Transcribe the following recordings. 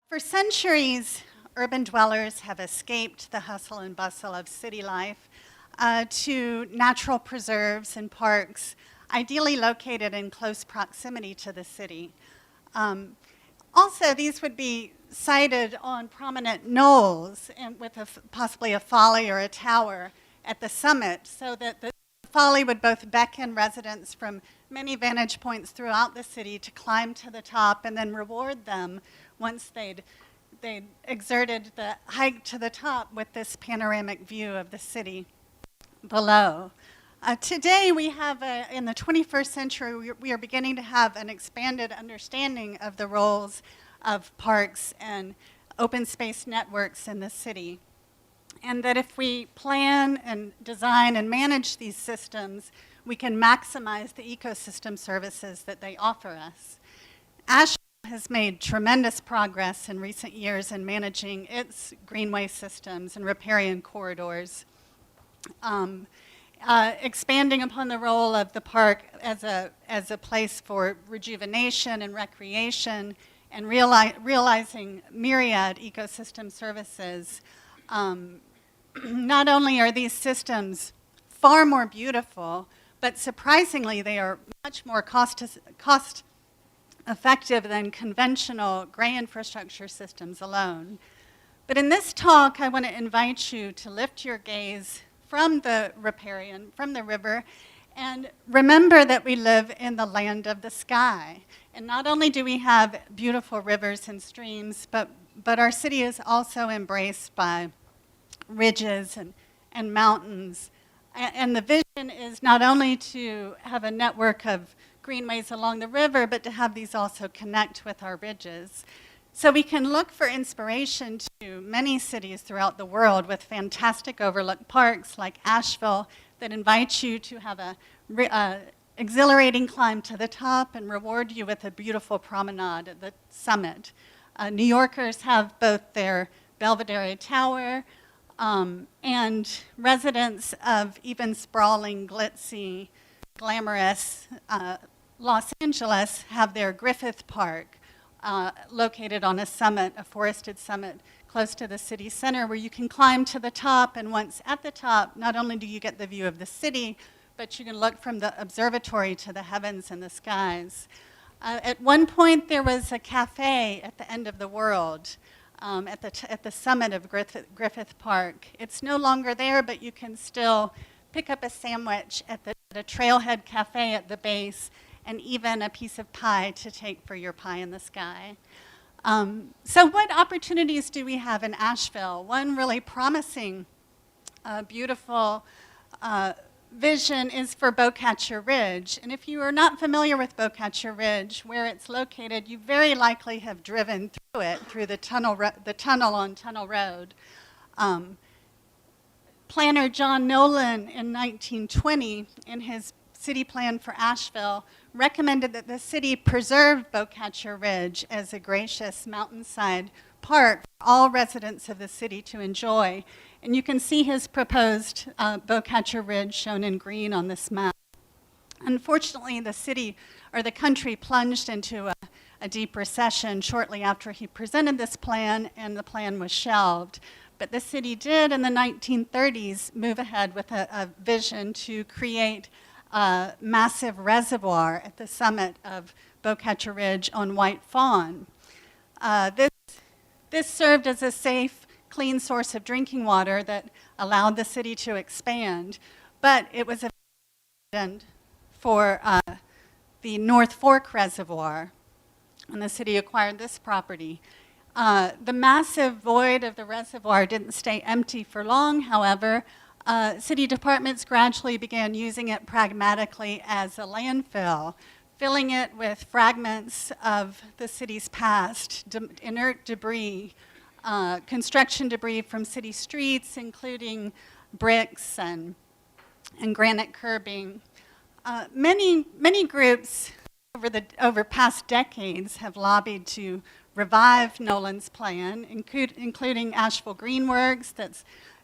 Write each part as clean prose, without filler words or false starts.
For centuries, urban dwellers have escaped the hustle and bustle of city life to natural preserves and parks, ideally located in close proximity to the city. Also, these would be sited on prominent knolls and with possibly a folly or a tower at the summit, so that the folly would both beckon residents from many vantage points throughout the city to climb to the top and then reward them once they'd exerted the hike to the top with this panoramic view of the city below. Today we have, in the 21st century, we are beginning to have an expanded understanding of the roles of parks and open space networks in the city. And that if we plan and design and manage these systems, we can maximize the ecosystem services that they offer us. Asheville has made tremendous progress in recent years in managing its greenway systems and riparian corridors. Expanding upon the role of the park as a place for rejuvenation and recreation, and realizing myriad ecosystem services. Not only are these systems far more beautiful, but surprisingly they are much more cost effective than conventional gray infrastructure systems alone. But in this talk, I want to invite you to lift your gaze from the riparian, from the river, and remember that we live in the land of the sky. And not only do we have beautiful rivers and streams, but our city is also embraced by ridges and mountains. And the vision is not only to have a network of greenways along the river, but to have these also connect with our ridges. So we can look for inspiration to many cities throughout the world with fantastic overlook parks like Asheville that invite you to have a exhilarating climb to the top and reward you with a beautiful promenade at the summit. New Yorkers have both their Belvedere Tower and residents of even sprawling, glitzy, glamorous Los Angeles have their Griffith Park, located on a summit, a forested summit close to the city center, where you can climb to the top, and once at the top, not only do you get the view of the city, but you can look from the observatory to the heavens and the skies. At one point, there was a cafe at the end of the world, at the summit of Griffith Park. It's no longer there, but you can still pick up a sandwich at the Trailhead Cafe at the base, and even a piece of pie to take for your pie in the sky. So what opportunities do we have in Asheville? One really promising, beautiful vision is for Beaucatcher Ridge. And if you are not familiar with Beaucatcher Ridge, where it's located, you very likely have driven through it, through the tunnel on Tunnel Road. Planner John Nolan in 1920, in his city plan for Asheville, recommended that the city preserve Beaucatcher Ridge as a gracious mountainside park for all residents of the city to enjoy. And you can see his proposed Beaucatcher Ridge shown in green on this map. Unfortunately, the city, or the country, plunged into a deep recession shortly after he presented this plan, and the plan was shelved. But the city did, in the 1930s, move ahead with a vision to create a massive reservoir at the summit of Beaucatcher Ridge on White Fawn. This served as a safe, clean source of drinking water that allowed the city to expand, but it was a vision for the North Fork Reservoir, and the city acquired this property. The massive void of the reservoir didn't stay empty for long, however. City departments gradually began using it pragmatically as a landfill, filling it with fragments of the city's past, inert debris, construction debris from city streets, including bricks and granite curbing. Many groups over past decades have lobbied to revive Nolan's plan, including Asheville Greenworks,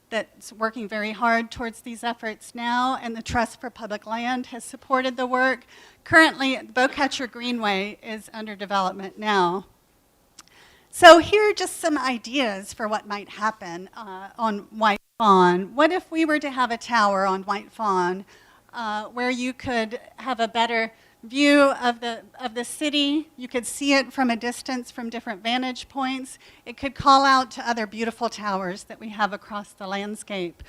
that's working very hard towards these efforts now, and the Trust for Public Land has supported the work. Currently, Beaucatcher Greenway is under development now. So here are just some ideas for what might happen on White Fawn. What if we were to have a tower on White Fawn where you could have a better view of the city? You could see it from a distance from different vantage points. It could call out to other beautiful towers that we have across the landscape.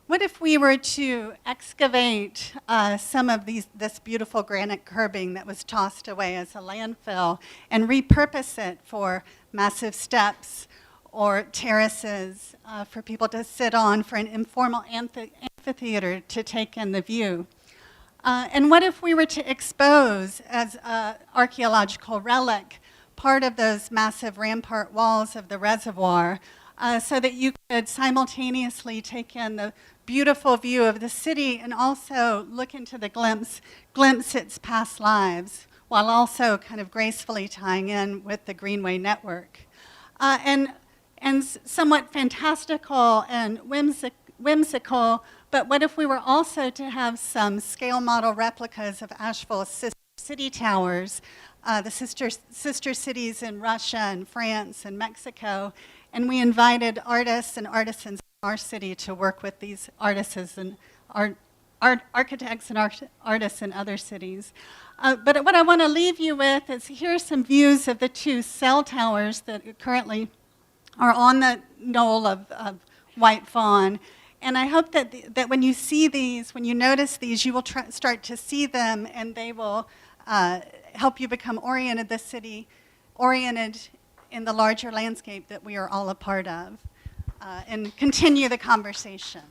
What if we were to excavate some of this beautiful granite curbing that was tossed away as a landfill and repurpose it for massive steps or terraces for people to sit on, for an informal amphitheater to take in the view? And what if we were to expose as an archaeological relic part of those massive rampart walls of the reservoir so that you could simultaneously take in the beautiful view of the city and also look into the glimpse its past lives, while also kind of gracefully tying in with the Greenway network. And somewhat fantastical and whimsical, but what if we were also to have some scale model replicas of Asheville's sister city towers, the sister cities in Russia and France and Mexico, and we invited artists and artisans in our city to work with these artists and architects and artists in other cities. But what I want to leave you with is here are some views of the two cell towers that currently are on the knoll of White Fawn. And I hope that when you see these, when you notice these, you will start to see them, and they will help you become oriented in the larger landscape that we are all a part of, and continue the conversation.